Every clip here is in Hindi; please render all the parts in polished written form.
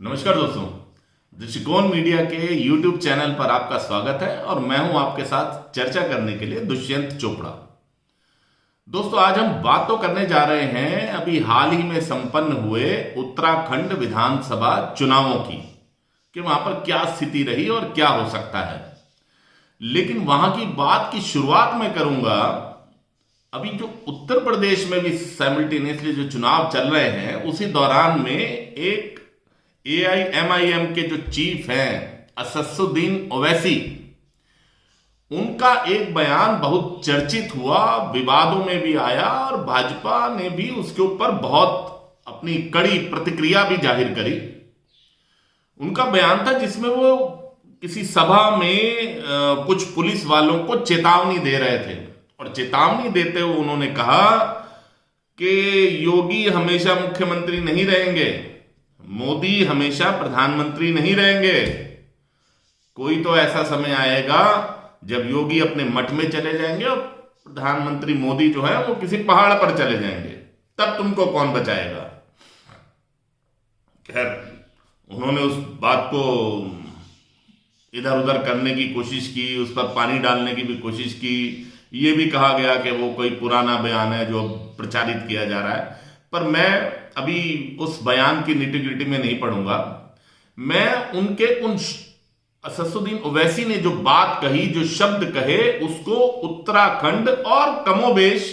नमस्कार दोस्तों, दृष्टिकोण मीडिया के YouTube चैनल पर आपका स्वागत है और मैं हूं आपके साथ चर्चा करने के लिए दुष्यंत चोपड़ा। दोस्तों, आज हम बात तो करने जा रहे हैं अभी हाल ही में संपन्न हुए उत्तराखंड विधानसभा चुनावों की, कि वहां पर क्या स्थिति रही और क्या हो सकता है। लेकिन वहां की बात की शुरुआत मैं करूंगा, अभी जो उत्तर प्रदेश में भी साइमल्टेनियसली जो चुनाव चल रहे हैं, उसी दौरान में एक AIMIM के जो चीफ हैं असदुद्दीन ओवैसी, उनका एक बयान बहुत चर्चित हुआ, विवादों में भी आया और भाजपा ने भी उसके ऊपर बहुत अपनी कड़ी प्रतिक्रिया भी जाहिर करी। उनका बयान था जिसमें वो किसी सभा में कुछ पुलिस वालों को चेतावनी दे रहे थे और चेतावनी देते हुए उन्होंने कहा कि योगी हमेशा मुख्यमंत्री नहीं रहेंगे, मोदी हमेशा प्रधानमंत्री नहीं रहेंगे। कोई तो ऐसा समय आएगा जब योगी अपने मठ में चले जाएंगे और प्रधानमंत्री मोदी जो है वो किसी पहाड़ पर चले जाएंगे, तब तुमको कौन बचाएगा। खैर, उन्होंने उस बात को इधर उधर करने की कोशिश की, उस पर पानी डालने की भी कोशिश की। ये भी कहा गया कि वो कोई पुराना बयान है जो प्रचारित किया जा रहा है, पर मैं अभी उस बयान की निटी-ग्रिटी में नहीं पढ़ूंगा। मैं उनके उन असदुद्दीन ओवैसी ने जो बात कही, जो शब्द कहे, उसको उत्तराखंड और कमोबेश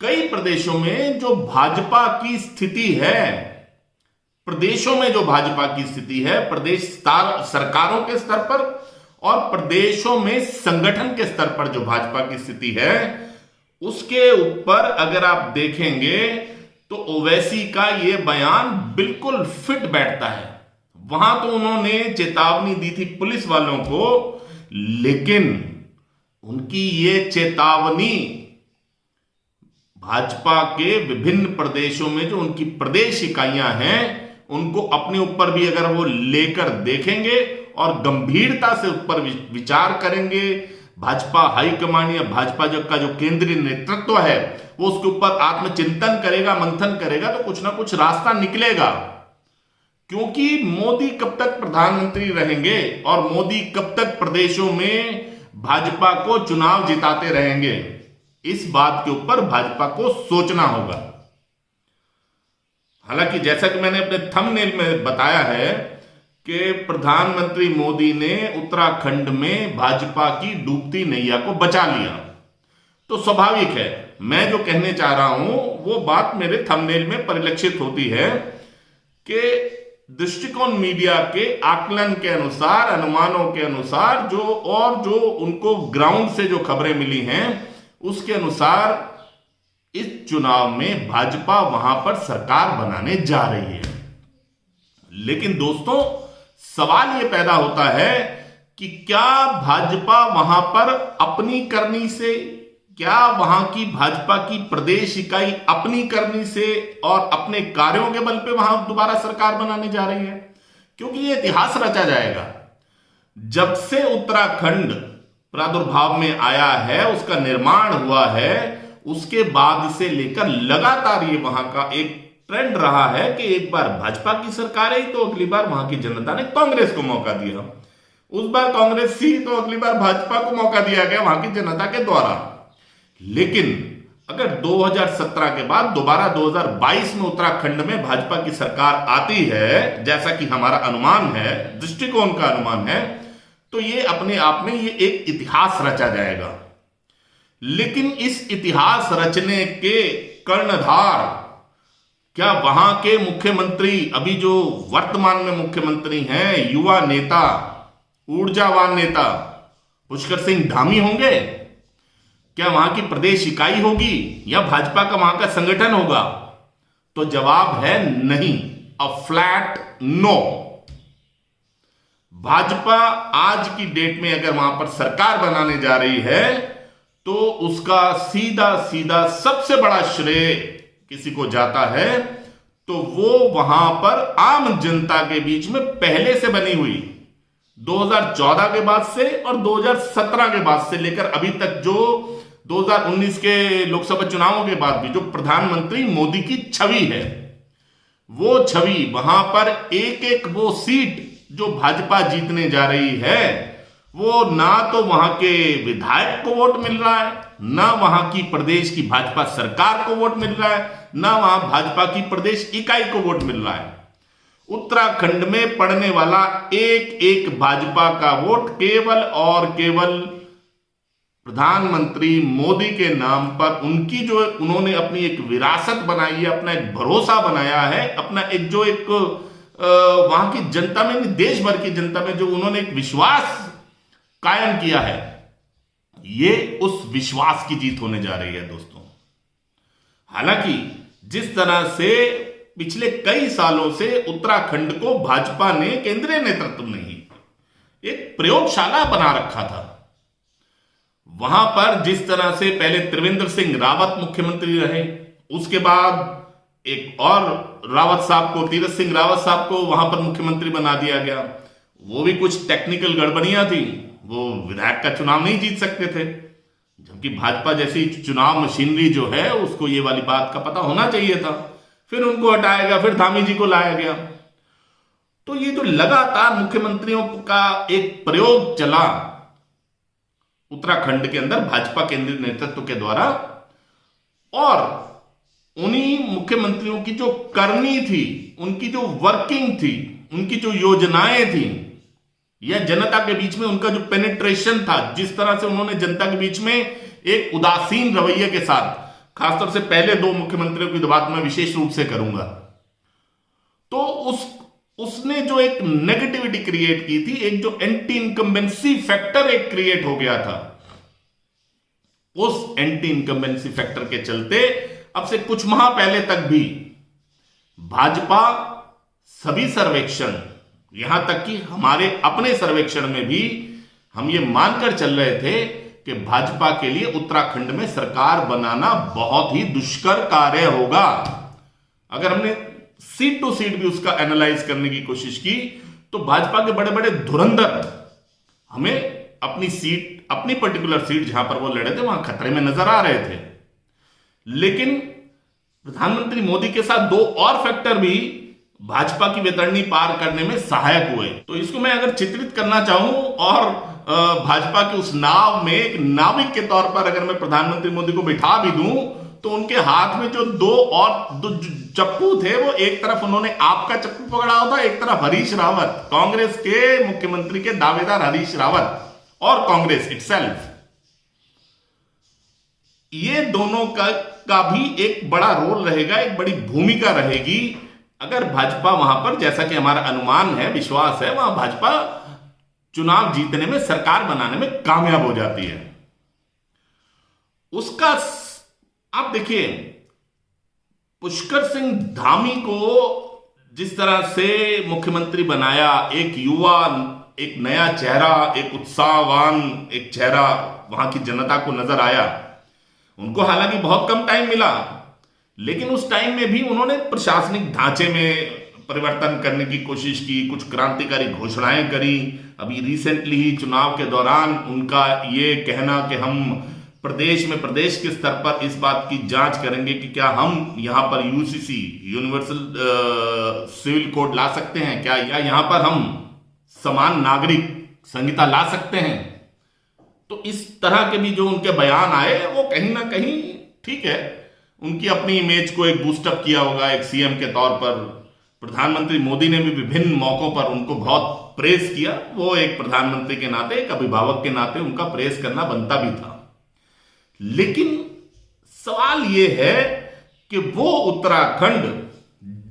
कई प्रदेशों में जो भाजपा की स्थिति है, प्रदेशों में जो भाजपा की स्थिति है, प्रदेश सरकारों के स्तर पर और प्रदेशों में संगठन के स्तर पर जो भाजपा की स्थिति है, उसके ऊपर अगर आप देखेंगे तो ओवैसी का यह बयान बिल्कुल फिट बैठता है। वहां तो उन्होंने चेतावनी दी थी पुलिस वालों को, लेकिन उनकी ये चेतावनी भाजपा के विभिन्न प्रदेशों में जो उनकी प्रदेश इकाइयां हैं, उनको अपने ऊपर भी अगर वो लेकर देखेंगे और गंभीरता से उस पर विचार करेंगे, भाजपा हाईकमान या भाजपा का जो केंद्रीय नेतृत्व है वो उसके ऊपर आत्मचिंतन करेगा, मंथन करेगा, तो कुछ ना कुछ रास्ता निकलेगा। क्योंकि मोदी कब तक प्रधानमंत्री रहेंगे और मोदी कब तक प्रदेशों में भाजपा को चुनाव जिताते रहेंगे, इस बात के ऊपर भाजपा को सोचना होगा। हालांकि जैसा कि मैंने अपने थंबनेल में बताया है कि प्रधानमंत्री मोदी ने उत्तराखंड में भाजपा की डूबती नैया को बचा लिया, तो स्वाभाविक है मैं जो कहने चाह रहा हूं वो बात मेरे थंबनेल में परिलक्षित होती है कि दृष्टिकोण मीडिया के आकलन के अनुसार, अनुमानों के अनुसार, जो उनको ग्राउंड से जो खबरें मिली हैं उसके अनुसार इस चुनाव में भाजपा वहां पर सरकार बनाने जा रही है। लेकिन दोस्तों, सवाल यह पैदा होता है कि क्या भाजपा वहां पर अपनी करनी से, क्या वहां की भाजपा की प्रदेश इकाई अपनी करनी से और अपने कार्यों के बल पे वहां दोबारा सरकार बनाने जा रही है? क्योंकि ये इतिहास रचा जाएगा। जब से उत्तराखंड प्रादुर्भाव में आया है, उसका निर्माण हुआ है, उसके बाद से लेकर लगातार ये वहां का एक ट्रेंड रहा है कि एक बार भाजपा की सरकार आई तो अगली बार वहां की जनता ने कांग्रेस को मौका दिया, उस बार कांग्रेस थी तो अगली बार भाजपा को मौका दिया गया वहां की जनता के द्वारा। लेकिन अगर 2017 के बाद दोबारा 2022 में उत्तराखंड में भाजपा की सरकार आती है, जैसा कि हमारा अनुमान है, दृष्टिकोण का अनुमान है, तो ये अपने आप में ये एक इतिहास रचा जाएगा। लेकिन इस इतिहास रचने के कर्णधार क्या वहां के मुख्यमंत्री, अभी जो वर्तमान में मुख्यमंत्री हैं, युवा नेता, ऊर्जावान नेता पुष्कर सिंह धामी होंगे? क्या वहां की प्रदेश इकाई होगी या भाजपा का वहां का संगठन होगा? तो जवाब है नहीं, अ फ्लैट नो। भाजपा आज की डेट में अगर वहां पर सरकार बनाने जा रही है तो उसका सीधा सीधा सबसे बड़ा श्रेय किसी को जाता है तो वो वहां पर आम जनता के बीच में पहले से बनी हुई 2014 के बाद से और 2017 के बाद से लेकर अभी तक जो 2019 के लोकसभा चुनावों के बाद भी जो प्रधानमंत्री मोदी की छवि है, वो छवि, वहां पर एक एक वो सीट जो भाजपा जीतने जा रही है, वो ना तो वहां के विधायक को वोट मिल रहा है, ना वहां की प्रदेश की भाजपा सरकार को वोट मिल रहा है, ना वहां भाजपा की प्रदेश इकाई को वोट मिल रहा है। उत्तराखंड में पड़ने वाला एक एक भाजपा का वोट केवल और केवल प्रधानमंत्री मोदी के नाम पर, उनकी जो उन्होंने अपनी एक विरासत बनाई है, अपना एक भरोसा बनाया है, अपना एक जो एक वहां की जनता में, देश भर की जनता में जो उन्होंने एक विश्वास कायम किया है, ये उस विश्वास की जीत होने जा रही है दोस्तों। हालांकि जिस तरह से पिछले कई सालों से उत्तराखंड को भाजपा ने, केंद्रीय नेतृत्व ने ही एक प्रयोगशाला बना रखा था। वहां पर जिस तरह से पहले त्रिवेंद्र सिंह रावत मुख्यमंत्री रहे, उसके बाद एक और रावत साहब को, तीरथ सिंह रावत साहब को वहां पर मुख्यमंत्री बना दिया गया। वो भी कुछ टेक्निकल गड़बड़ियां थी, वो विधायक का चुनाव नहीं जीत सकते थे, जबकि भाजपा जैसी चुनाव मशीनरी जो है उसको ये वाली बात का पता होना चाहिए था। फिर उनको हटाया गया, फिर धामी जी को लाया गया। तो ये जो लगातार मुख्यमंत्रियों का एक प्रयोग चला उत्तराखंड के अंदर भाजपा केंद्रीय नेतृत्व के द्वारा, और उन्हीं मुख्यमंत्रियों की जो करनी थी, उनकी जो वर्किंग थी, उनकी जो योजनाएं थी, या जनता के बीच में उनका जो पेनिट्रेशन था, जिस तरह से उन्होंने जनता के बीच में एक उदासीन रवैये के साथ, खासतौर से पहले दो मुख्यमंत्रियों की बात मैं विशेष रूप से करूंगा, तो उसने जो एक नेगेटिविटी क्रिएट की थी, एक जो एंटी इनकम्बेंसी फैक्टर एक क्रिएट हो गया था, उस एंटी इनकम्बेंसी फैक्टर के चलते अब से कुछ माह पहले तक भी भाजपा सभी सर्वेक्षण, यहां तक कि हमारे अपने सर्वेक्षण में भी हम ये मानकर चल रहे थे कि भाजपा के लिए उत्तराखंड में सरकार बनाना बहुत ही दुष्कर कार्य होगा। अगर हमने सीट टू सीट भी उसका एनालाइज करने की कोशिश की, तो भाजपा के बड़े बड़े धुरंधर हमें अपनी सीट, अपनी पर्टिकुलर सीट जहां पर वो लड़े थे, वहां खतरे में नजर आ रहे थे। लेकिन प्रधानमंत्री मोदी के साथ दो और फैक्टर भी भाजपा की वेतरणी पार करने में सहायक हुए। तो इसको मैं अगर चित्रित करना चाहूं और भाजपा के उस नाव में एक नाविक के तौर पर अगर मैं प्रधानमंत्री मोदी को बिठा भी दूं, तो उनके हाथ में जो दो चप्पू थे, वो एक तरफ उन्होंने आपका चप्पू पकड़ा हुआ था, एक तरफ हरीश रावत, कांग्रेस के मुख्यमंत्री के दावेदार हरीश रावत और कांग्रेस इटसेल्फ, ये दोनों का भी एक बड़ा रोल रहेगा, एक बड़ी भूमिका रहेगी अगर भाजपा वहां पर, जैसा कि हमारा अनुमान है, विश्वास है, वहां भाजपा चुनाव जीतने में, सरकार बनाने में कामयाब हो जाती है। उसका आप देखिए, पुष्कर सिंह धामी को जिस तरह से मुख्यमंत्री बनाया, एक युवा, एक नया चेहरा, एक उत्साहवान एक चेहरा वहां की जनता को नजर आया। उनको हालांकि बहुत कम टाइम मिला, लेकिन उस टाइम में भी उन्होंने प्रशासनिक ढांचे में परिवर्तन करने की कोशिश की, कुछ क्रांतिकारी घोषणाएं करी। अभी रिसेंटली ही चुनाव के दौरान उनका ये कहना कि हम प्रदेश में, प्रदेश के स्तर पर इस बात की जांच करेंगे कि क्या हम यहां पर यूसीसी, यूनिवर्सल सिविल कोड ला सकते हैं क्या, या यहां पर हम समान नागरिक संहिता ला सकते हैं। तो इस तरह के भी जो उनके बयान आए, वो कहीं ना कहीं ठीक है, उनकी अपनी इमेज को एक बूस्टअप किया होगा एक सीएम के तौर पर। प्रधानमंत्री मोदी ने भी विभिन्न मौकों पर उनको बहुत प्रेस किया, वो एक प्रधानमंत्री के नाते, एक अभिभावक के नाते उनका प्रेस करना बनता भी था। लेकिन सवाल यह है कि वो उत्तराखंड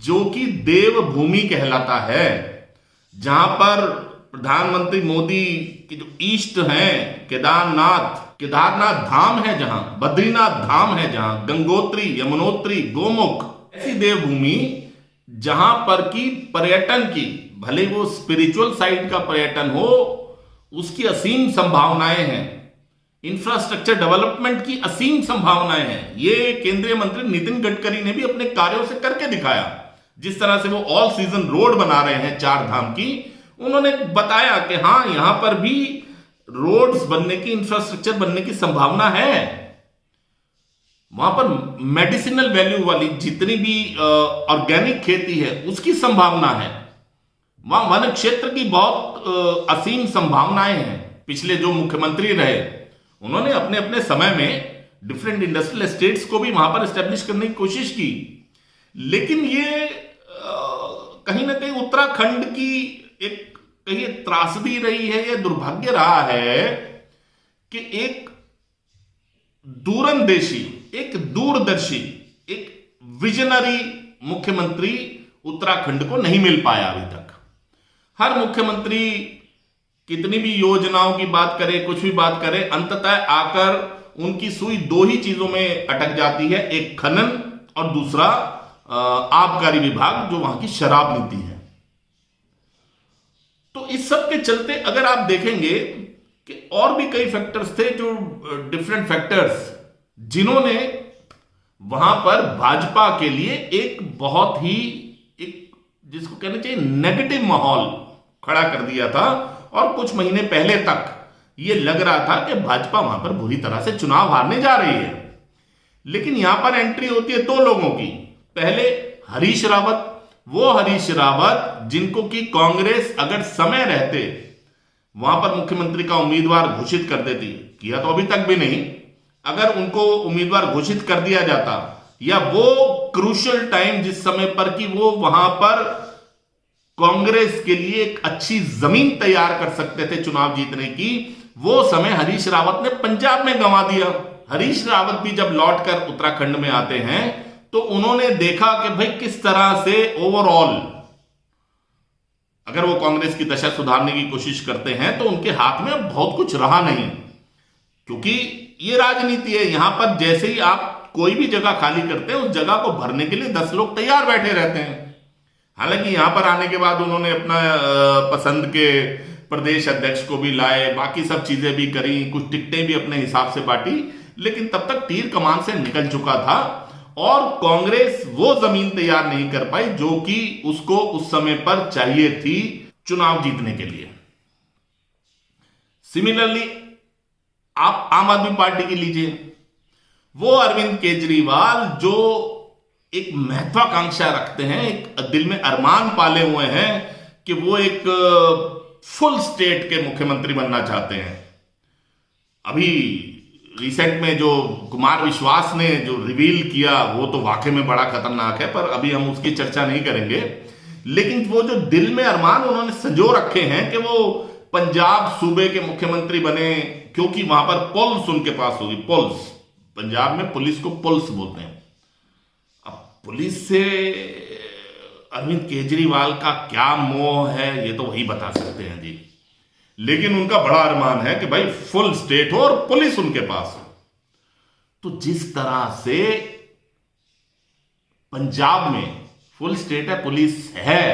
जो कि देवभूमि कहलाता है, जहां पर प्रधानमंत्री मोदी के जो ईष्ट हैं, केदारनाथ धाम है, जहां बद्रीनाथ धाम है, जहां गंगोत्री, यमुनोत्री, गोमुख, ऐसी देवभूमि जहां पर की पर्यटन की, भले वो स्पिरिचुअल साइड का पर्यटन हो, उसकी असीम संभावनाएं हैं, इंफ्रास्ट्रक्चर डेवलपमेंट की असीम संभावनाएं हैं। ये केंद्रीय मंत्री नितिन गडकरी ने भी अपने कार्यों से करके दिखाया। जिस तरह से वो ऑल सीजन रोड बना रहे हैं 4 धाम की, उन्होंने बताया कि हाँ, यहां पर भी रोड्स बनने की, इंफ्रास्ट्रक्चर बनने की संभावना है। वहां पर मेडिसिनल वैल्यू वाली जितनी भी ऑर्गेनिक खेती है उसकी संभावना है। वहां वन क्षेत्र की बहुत असीम संभावनाएं हैं। पिछले जो मुख्यमंत्री रहे उन्होंने अपने अपने समय में डिफरेंट इंडस्ट्रियल एस्टेट्स को भी वहां पर एस्टेब्लिश करने की कोशिश की, लेकिन ये कहीं ना कहीं उत्तराखंड की एक कहीं त्रासदी रही है, यह दुर्भाग्य रहा है कि एक दूरंदेशी, एक दूरदर्शी, एक विजनरी मुख्यमंत्री उत्तराखंड को नहीं मिल पाया अभी तक। हर मुख्यमंत्री कितनी भी योजनाओं की बात करे, कुछ भी बात करे, अंततः आकर उनकी सुई दो ही चीजों में अटक जाती है, एक खनन और दूसरा आबकारी विभाग जो वहां की शराब नीति है। तो इस सब के चलते अगर आप देखेंगे कि और भी कई फैक्टर्स थे, जो डिफरेंट फैक्टर्स जिन्होंने वहां पर भाजपा के लिए एक बहुत ही एक जिसको कहना चाहिए नेगेटिव माहौल खड़ा कर दिया था। और कुछ महीने पहले तक यह लग रहा था कि भाजपा वहां पर बुरी तरह से चुनाव हारने जा रही है। लेकिन यहां पर एंट्री होती है दो लोगों की। पहले हरीश रावत, वो हरीश रावत जिनको कि कांग्रेस अगर समय रहते वहां पर मुख्यमंत्री का उम्मीदवार घोषित कर देती, किया तो अभी तक भी नहीं, अगर उनको उम्मीदवार घोषित कर दिया जाता, या वो क्रूशियल टाइम जिस समय पर कि वो वहां पर कांग्रेस के लिए एक अच्छी जमीन तैयार कर सकते थे चुनाव जीतने की, वो समय हरीश रावत ने पंजाब में गंवा दिया। हरीश रावत भी जब लौटकर उत्तराखंड में आते हैं तो उन्होंने देखा कि भाई किस तरह से ओवरऑल अगर वो कांग्रेस की दशा सुधारने की कोशिश करते हैं तो उनके हाथ में बहुत कुछ रहा नहीं, क्योंकि ये राजनीति है। यहां पर जैसे ही आप कोई भी जगह खाली करते हैं उस जगह को भरने के लिए 10 लोग तैयार बैठे रहते हैं। हालांकि यहां पर आने के बाद उन्होंने अपना पसंद के प्रदेश अध्यक्ष को भी लाए, बाकी सब चीजें भी करी, कुछ टिकटें भी अपने हिसाब से बांटी, लेकिन तब तक तीर कमान से निकल चुका था और कांग्रेस वो जमीन तैयार नहीं कर पाई जो कि उसको उस समय पर चाहिए थी चुनाव जीतने के लिए। सिमिलरली आप आम आदमी पार्टी की लीजिए, वो अरविंद केजरीवाल जो एक महत्वाकांक्षा रखते हैं, एक दिल में अरमान पाले हुए हैं कि वो एक फुल स्टेट के मुख्यमंत्री बनना चाहते हैं। अभी रिसेंट में जो कुमार विश्वास ने जो रिवील किया वो तो वाकई में बड़ा खतरनाक है, पर अभी हम उसकी चर्चा नहीं करेंगे। लेकिन वो जो दिल में अरमान उन्होंने संजो रखे हैं कि वो पंजाब सूबे के मुख्यमंत्री बने, क्योंकि वहां पर पुलिस उनके पास होगी। पुलिस, पंजाब में पुलिस को पुलिस बोलते हैं। अब पुलिस से अरविंद केजरीवाल का क्या मोह है ये तो वही बता सकते हैं जी, लेकिन उनका बड़ा अरमान है कि भाई फुल स्टेट हो और पुलिस उनके पास हो। तो जिस तरह से पंजाब में फुल स्टेट है, पुलिस है,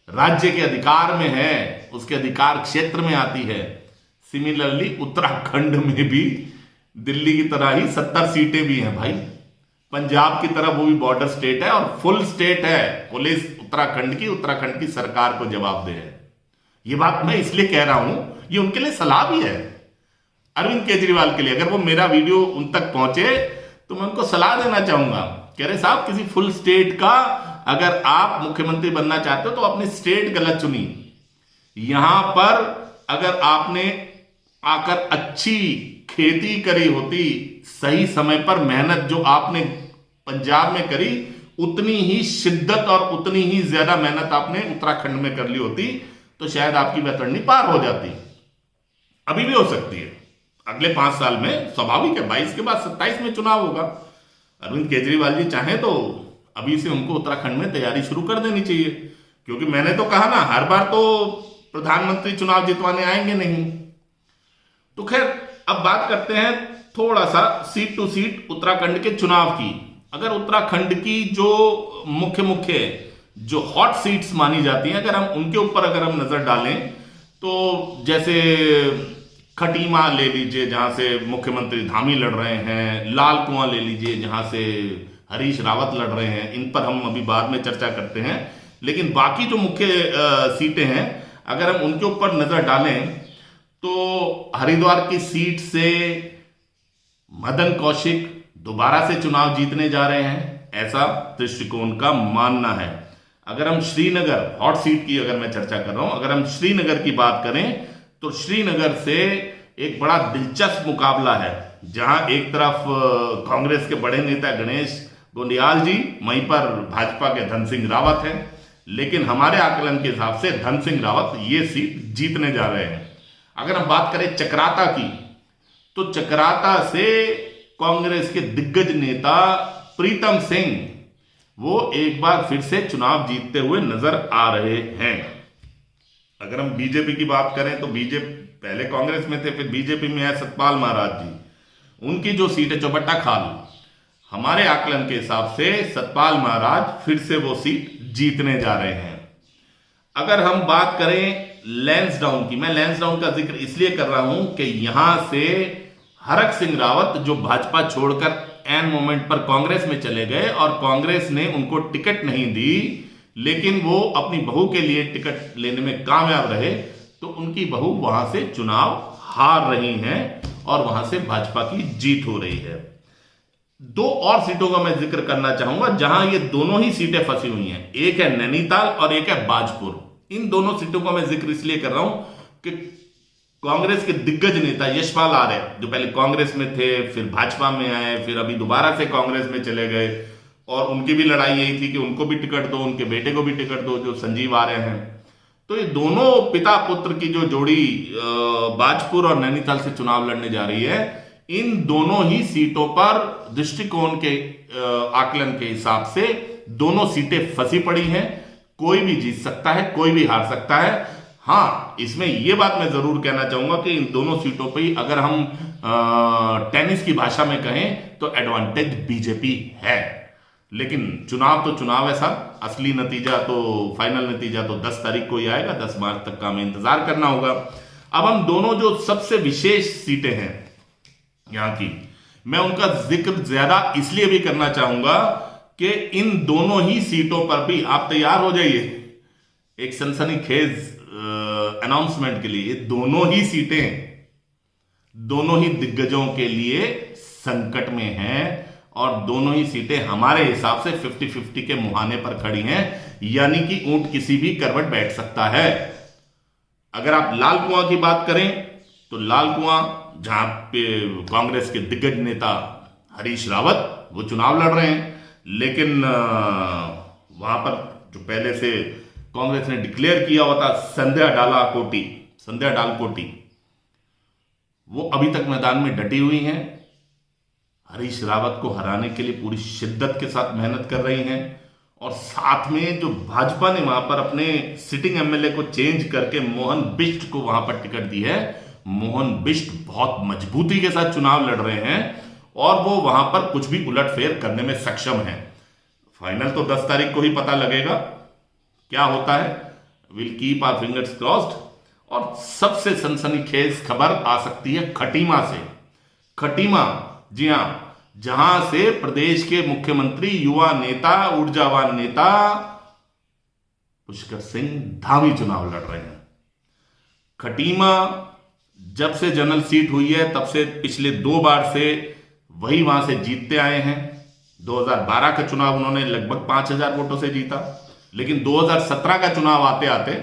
राज्य के अधिकार में है, उसके अधिकार क्षेत्र में आती है, सिमिलरली उत्तराखंड में भी दिल्ली की तरह ही 70 सीटें भी हैं भाई। पंजाब की तरह वो भी बॉर्डर स्टेट है और फुल स्टेट है। पुलिस उत्तराखंड की सरकार को जवाबदेह है। ये बात मैं इसलिए कह रहा हूं, ये उनके लिए सलाह भी है, अरविंद केजरीवाल के लिए। अगर वो मेरा वीडियो उन तक पहुंचे तो मैं उनको सलाह देना चाहूंगा, कह रहे साहब किसी फुल स्टेट का अगर आप मुख्यमंत्री बनना चाहते हो तो अपनी स्टेट गलत चुनी। यहां पर अगर आपने आकर अच्छी खेती करी होती, सही समय पर मेहनत जो आपने पंजाब में करी, उतनी ही शिद्दत और उतनी ही ज्यादा मेहनत आपने उत्तराखंड में कर ली होती तो शायद आपकी वैतरणी पार हो जाती। अभी भी हो सकती है, अगले 5 साल में स्वाभाविक है, 22 के बाद 27 में चुनाव होगा। अरविंद केजरीवाल जी चाहे तो अभी से उनको उत्तराखंड में तैयारी शुरू कर देनी चाहिए, क्योंकि मैंने तो कहा ना, हर बार तो प्रधानमंत्री चुनाव जितवाने आएंगे नहीं। तो खैर अब बात करते हैं थोड़ा सा सीट टू सीट उत्तराखंड के चुनाव की। अगर उत्तराखंड की जो मुख्य जो हॉट सीट्स मानी जाती हैं, अगर हम उनके ऊपर अगर हम नजर डालें तो जैसे खटीमा ले लीजिए जहां से मुख्यमंत्री धामी लड़ रहे हैं, लाल कुआं ले लीजिए जहां से हरीश रावत लड़ रहे हैं, इन पर हम अभी बाद में चर्चा करते हैं। लेकिन बाकी जो मुख्य सीटें हैं अगर हम उनके ऊपर नजर डालें तो हरिद्वार की सीट से मदन कौशिक दोबारा से चुनाव जीतने जा रहे हैं, ऐसा दृष्टिकोण का मानना है। अगर हम श्रीनगर हॉट सीट की अगर मैं चर्चा कर रहा हूं, अगर हम श्रीनगर की बात करें तो श्रीनगर से एक बड़ा दिलचस्प मुकाबला है, जहां एक तरफ कांग्रेस के बड़े नेता गणेश गोंडियाल जी, वहीं पर भाजपा के धन सिंह रावत हैं। लेकिन हमारे आकलन के हिसाब से धन सिंह रावत ये सीट जीतने जा रहे हैं। अगर हम बात करें चकराता की, तो चकराता से कांग्रेस के दिग्गज नेता प्रीतम सिंह वो एक बार फिर से चुनाव जीतते हुए नजर आ रहे हैं। अगर हम बीजेपी की बात करें तो बीजेपी पहले कांग्रेस में थे, फिर बीजेपी में है सतपाल महाराज जी, उनकी जो सीट है चौबट्टा खाल, हमारे आकलन के हिसाब से सतपाल महाराज फिर से वो सीट जीतने जा रहे हैं। अगर हम बात करें लैंसडाउन की, मैं लैंसडाउन का जिक्र इसलिए कर रहा हूं कि यहां से हरक सिंह रावत जो भाजपा छोड़कर एन मोमेंट पर कांग्रेस में चले गए और कांग्रेस ने उनको टिकट नहीं दी, लेकिन वो अपनी बहू के लिए टिकट लेने में कामयाब रहे, तो उनकी बहू वहां से चुनाव हार रही हैं और वहां से भाजपा की जीत हो रही है। दो और सीटों का मैं जिक्र करना चाहूंगा जहां ये दोनों ही सीटें फंसी हुई हैं, एक है नैनीताल और एक है बाजपुर। इन दोनों सीटों का मैं जिक्र इसलिए कर रहा हूं कि कांग्रेस के दिग्गज नेता यशपाल आर्य, जो पहले कांग्रेस में थे, फिर भाजपा में आए, फिर अभी दोबारा से कांग्रेस में चले गए, और उनकी भी लड़ाई यही थी कि उनको भी टिकट दो, उनके बेटे को भी टिकट दो, जो संजीव आर्य हैं। तो ये दोनों पिता पुत्र की जो जोड़ी बाजपुर और नैनीताल से चुनाव लड़ने जा रही है, इन दोनों ही सीटों पर दृष्टिकोण के आकलन के हिसाब से दोनों सीटें फंसी पड़ी हैं। कोई भी जीत सकता है, कोई भी हार सकता है। हाँ, इसमें यह बात मैं जरूर कहना चाहूंगा कि इन दोनों सीटों पर अगर हम टेनिस की भाषा में कहें तो एडवांटेज बीजेपी है। लेकिन चुनाव तो चुनाव है साहब, असली नतीजा तो, फाइनल नतीजा तो 10 तारीख को ही आएगा। 10 मार्च तक का हमें इंतजार करना होगा। अब हम दोनों जो सबसे विशेष सीटें हैं यहां की, मैं उनका जिक्र ज्यादा इसलिए भी करना चाहूंगा कि इन दोनों ही सीटों पर भी आप तैयार हो जाइए एक सनसनीखेज अनाउंसमेंट के लिए। दोनों ही सीटें दोनों ही दिग्गजों के लिए संकट में हैं और दोनों ही सीटें हमारे हिसाब से 50-50 के मुहाने पर खड़ी हैं, यानी कि ऊंट किसी भी करवट बैठ सकता है। अगर आप लाल कुआं की बात करें तो लाल कुआं, जहां पे कांग्रेस के दिग्गज नेता हरीश रावत वो चुनाव लड़ रहे हैं, लेकिन वहां पर जो पहले से कांग्रेस ने डिक्लेयर किया हुआ था संध्या डालकोटी, वो अभी तक मैदान में डटी हुई हैं। हरीश रावत को हराने के लिए पूरी शिद्दत के साथ मेहनत कर रही हैं, और साथ में जो भाजपा ने वहां पर अपने सिटिंग एमएलए को चेंज करके मोहन बिष्ट को वहां पर टिकट दी है। मोहन बिष्ट बहुत मजबूती के साथ चुनाव लड़ रहे हैं और वो वहां पर कुछ भी उलटफेर करने में सक्षम है। फाइनल तो 10 तारीख को ही पता लगेगा क्या होता है। Will keep our fingers crossed. और सबसे सनसनीखेज खबर आ सकती है खटीमा से। खटीमा, जी हां, जहां से प्रदेश के मुख्यमंत्री, युवा नेता, ऊर्जावान नेता पुष्कर सिंह धामी चुनाव लड़ रहे हैं। खटीमा जब से जनरल सीट हुई है तब से पिछले 2 बार से वही वहां से जीतते आए हैं। 2012 का चुनाव उन्होंने लगभग 5000 वोटों से जीता, लेकिन 2017 का चुनाव आते आते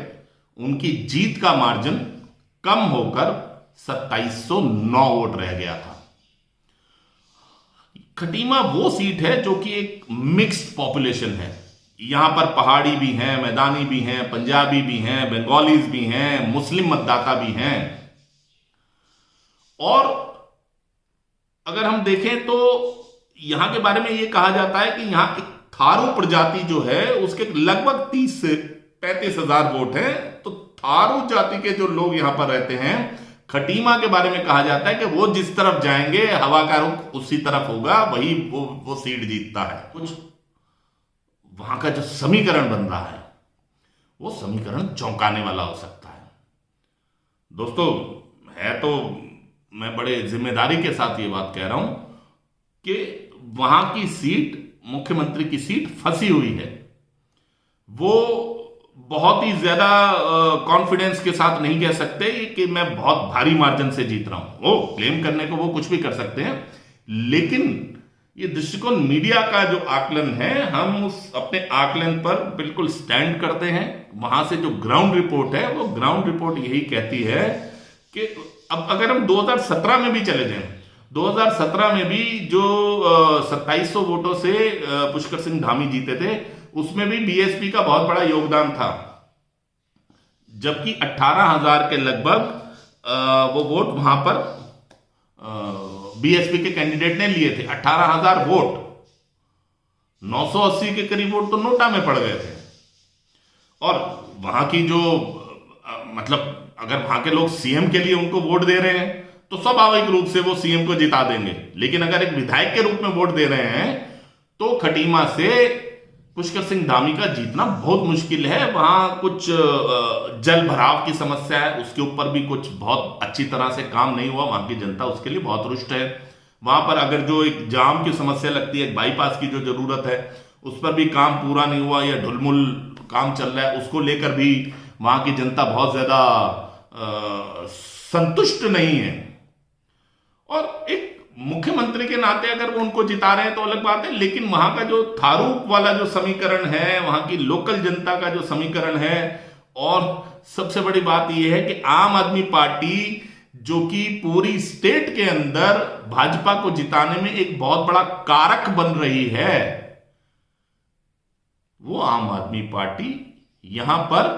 उनकी जीत का मार्जिन कम होकर 2709 वोट रह गया था। खटीमा वो सीट है जो कि एक मिक्स्ड पॉपुलेशन है। यहां पर पहाड़ी भी हैं, मैदानी भी हैं, पंजाबी भी हैं, बंगालीज भी हैं, मुस्लिम मतदाता भी हैं। और अगर हम देखें तो यहां के बारे में यह कहा जाता है कि यहां एक थारू प्रजाति जो है उसके लगभग 30 से 35 हजार वोट हैं। तो थारू जाति के जो लोग यहां पर रहते हैं, खटीमा के बारे में कहा जाता है कि वो जिस तरफ जाएंगे हवा का रुख उसी तरफ होगा, वही वो सीट जीतता है। कुछ वहां का जो समीकरण बन रहा है वो समीकरण चौंकाने वाला हो सकता है। दोस्तों, है तो मैं बड़े जिम्मेदारी के साथ ये बात कह रहा हूं कि वहां की सीट, मुख्यमंत्री की सीट फंसी हुई है। वो बहुत ही ज्यादा कॉन्फिडेंस के साथ नहीं कह सकते कि मैं बहुत भारी मार्जिन से जीत रहा हूं। वो क्लेम करने को वो कुछ भी कर सकते हैं, लेकिन ये दृष्टिकोण मीडिया का जो आकलन है, हम उस अपने आकलन पर बिल्कुल स्टैंड करते हैं। वहां से जो ग्राउंड रिपोर्ट है, वो ग्राउंड रिपोर्ट यही कहती है कि अब अगर हम 2017 में भी चले जाएं, 2017 में भी जो 2700 वोटों से पुष्कर सिंह धामी जीते थे, उसमें भी बीएसपी का बहुत बड़ा योगदान था, जबकि 18,000 के लगभग वो वोट वहां पर बीएसपी के कैंडिडेट ने लिए थे। 18,000 वोट, 980 के करीब वोट तो नोटा में पड़ गए थे। और वहां की जो मतलब अगर वहां के लोग सीएम के लिए उनको वोट दे रहे हैं तो स्वाभाविक रूप से वो सीएम को जिता देंगे, लेकिन अगर एक विधायक के रूप में वोट दे रहे हैं तो खटीमा से पुष्कर सिंह धामी का जीतना बहुत मुश्किल है। वहां कुछ जल भराव की समस्या है, उसके ऊपर भी कुछ बहुत अच्छी तरह से काम नहीं हुआ। वहां की जनता उसके लिए बहुत रुष्ट है। वहां पर अगर जो एक जाम की समस्या लगती है, बाईपास की जो जरूरत है, उस पर भी काम पूरा नहीं हुआ या ढुलमुल काम चल रहा है, उसको लेकर भी वहां की जनता बहुत ज्यादा संतुष्ट नहीं है। और एक मुख्यमंत्री के नाते अगर वो उनको जिता रहे हैं तो अलग बात है, लेकिन वहां का जो थारूक वाला जो समीकरण है, वहां की लोकल जनता का जो समीकरण है, और सबसे बड़ी बात यह है कि आम आदमी पार्टी जो कि पूरी स्टेट के अंदर भाजपा को जिताने में एक बहुत बड़ा कारक बन रही है, वो आम आदमी पार्टी यहां पर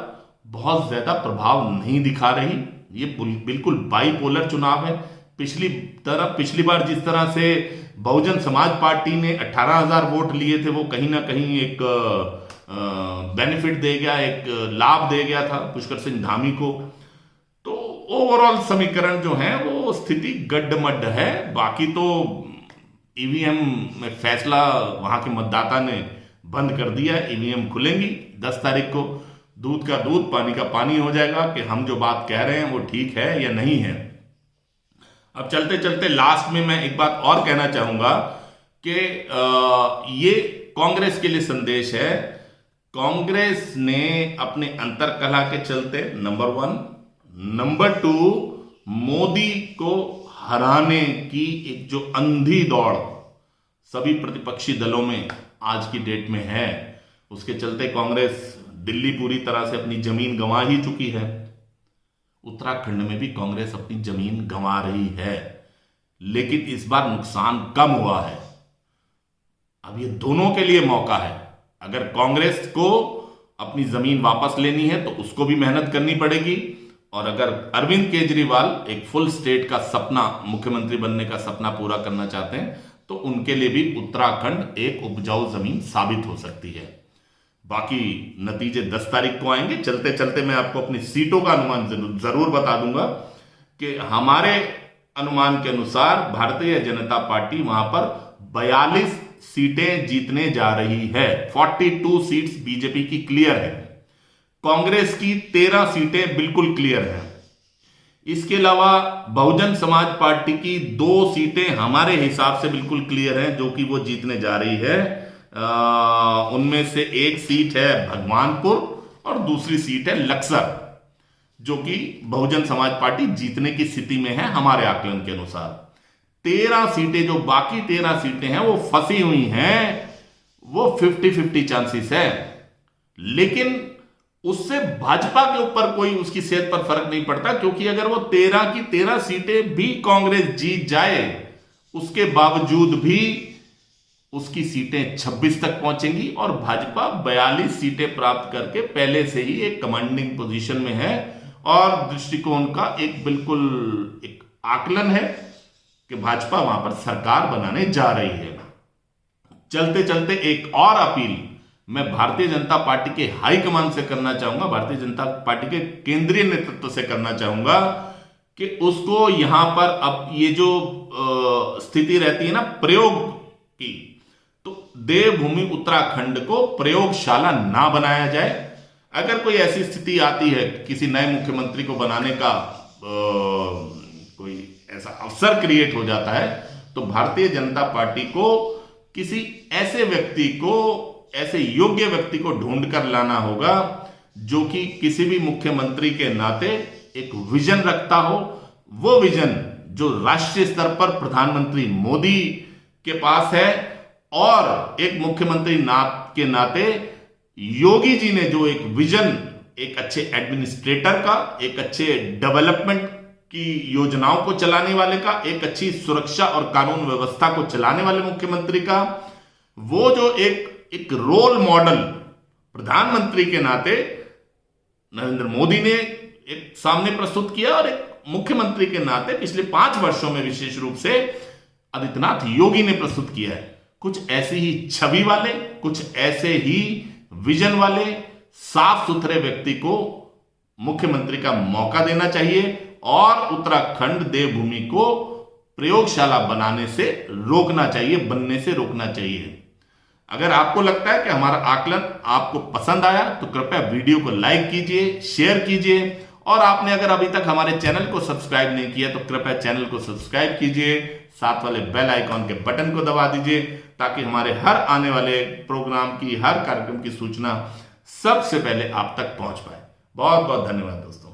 बहुत ज्यादा प्रभाव नहीं दिखा रही। ये बिल्कुल बाइपोलर चुनाव है। पिछली बार जिस तरह से बहुजन समाज पार्टी ने 18,000 वोट लिए थे, वो कहीं ना कहीं एक बेनिफिट दे गया, एक लाभ दे गया था पुष्कर सिंह धामी को। तो ओवरऑल समीकरण जो है वो स्थिति गड्ढमड्ढ है। बाकी तो ईवीएम में फैसला वहां के मतदाता ने बंद कर दिया। ईवीएम खुलेंगी 10 तारीख को, दूध का दूध पानी का पानी हो जाएगा कि हम जो बात कह रहे हैं वो ठीक है या नहीं है। अब चलते चलते लास्ट में मैं एक बात और कहना चाहूंगा कि ये कांग्रेस के लिए संदेश है। कांग्रेस ने अपने अंतरकलह के चलते नंबर 1, नंबर 2, मोदी को हराने की एक जो अंधी दौड़ सभी प्रतिपक्षी दलों में आज की डेट में है, उसके चलते कांग्रेस दिल्ली पूरी तरह से अपनी जमीन गंवा ही चुकी है। उत्तराखंड में भी कांग्रेस अपनी जमीन गंवा रही है, लेकिन इस बार नुकसान कम हुआ है। अब ये दोनों के लिए मौका है। अगर कांग्रेस को अपनी जमीन वापस लेनी है तो उसको भी मेहनत करनी पड़ेगी, और अगर अरविंद केजरीवाल एक फुल स्टेट का सपना, मुख्यमंत्री बनने का सपना पूरा करना चाहते हैं, तो उनके लिए भी उत्तराखंड एक उपजाऊ जमीन साबित हो सकती है। बाकी नतीजे 10 तारीख को आएंगे। चलते चलते मैं आपको अपनी सीटों का अनुमान जरूर बता दूंगा कि हमारे अनुमान के अनुसार भारतीय जनता पार्टी वहां पर 42 सीटें जीतने जा रही है। 42 सीट्स बीजेपी की क्लियर है, कांग्रेस की 13 सीटें बिल्कुल क्लियर है। इसके अलावा बहुजन समाज पार्टी की 2 सीटें हमारे हिसाब से बिल्कुल क्लियर हैं, जो कि वो जीतने जा रही है। उनमें से एक सीट है भगवानपुर और दूसरी सीट है लक्सर, जो कि बहुजन समाज पार्टी जीतने की स्थिति में है हमारे आकलन के अनुसार। 13 सीटें, जो बाकी 13 सीटें हैं वो फंसी हुई हैं, वो 50-50 चांसेस है। लेकिन उससे भाजपा के ऊपर कोई उसकी सेहत पर फर्क नहीं पड़ता, क्योंकि अगर वो 13 की 13 सीटें भी कांग्रेस जीत जाए, उसके बावजूद भी उसकी सीटें 26 तक पहुंचेंगी और भाजपा 42 सीटें प्राप्त करके पहले से ही एक कमांडिंग पोजीशन में है। और दृष्टिकोण का एक बिल्कुल एक आकलन है कि भाजपा वहां पर सरकार बनाने जा रही है। चलते चलते एक और अपील मैं भारतीय जनता पार्टी के हाईकमान से करना चाहूंगा, भारतीय जनता पार्टी के केंद्रीय नेतृत्व से करना चाहूंगा कि उसको यहां पर अब ये जो स्थिति रहती है ना प्रयोग की, तो देवभूमि उत्तराखंड को प्रयोगशाला ना बनाया जाए। अगर कोई ऐसी स्थिति आती है, किसी नए मुख्यमंत्री को बनाने का कोई ऐसा अवसर क्रिएट हो जाता है, तो भारतीय जनता पार्टी को किसी ऐसे व्यक्ति को, ऐसे योग्य व्यक्ति को ढूंढ कर लाना होगा जो कि किसी भी मुख्यमंत्री के नाते एक विजन रखता हो। वो विजन जो राष्ट्रीय स्तर पर प्रधानमंत्री मोदी के पास है, और एक मुख्यमंत्री के नाते योगी जी ने जो एक विजन, एक अच्छे एडमिनिस्ट्रेटर का, एक अच्छे डेवलपमेंट की योजनाओं को चलाने वाले का, एक अच्छी सुरक्षा और कानून व्यवस्था को चलाने वाले मुख्यमंत्री का, वो जो एक रोल मॉडल प्रधानमंत्री के नाते नरेंद्र मोदी ने एक सामने प्रस्तुत किया, और एक मुख्यमंत्री के नाते पिछले 5 वर्षों में विशेष रूप से आदित्यनाथ योगी ने प्रस्तुत किया है। कुछ ऐसी ही छवि वाले, कुछ ऐसे ही विजन वाले साफ सुथरे व्यक्ति को मुख्यमंत्री का मौका देना चाहिए, और उत्तराखंड देवभूमि को प्रयोगशाला बनाने से रोकना चाहिए, बनने से रोकना चाहिए। अगर आपको लगता है कि हमारा आकलन आपको पसंद आया तो कृपया वीडियो को लाइक कीजिए, शेयर कीजिए, और आपने अगर अभी तक हमारे चैनल को सब्सक्राइब नहीं किया तो कृपया चैनल को सब्सक्राइब कीजिए, साथ वाले बेल आइकॉन के बटन को दबा दीजिए, ताकि हमारे हर आने वाले प्रोग्राम की, हर कार्यक्रम की सूचना सबसे पहले आप तक पहुंच पाए। बहुत बहुत धन्यवाद दोस्तों।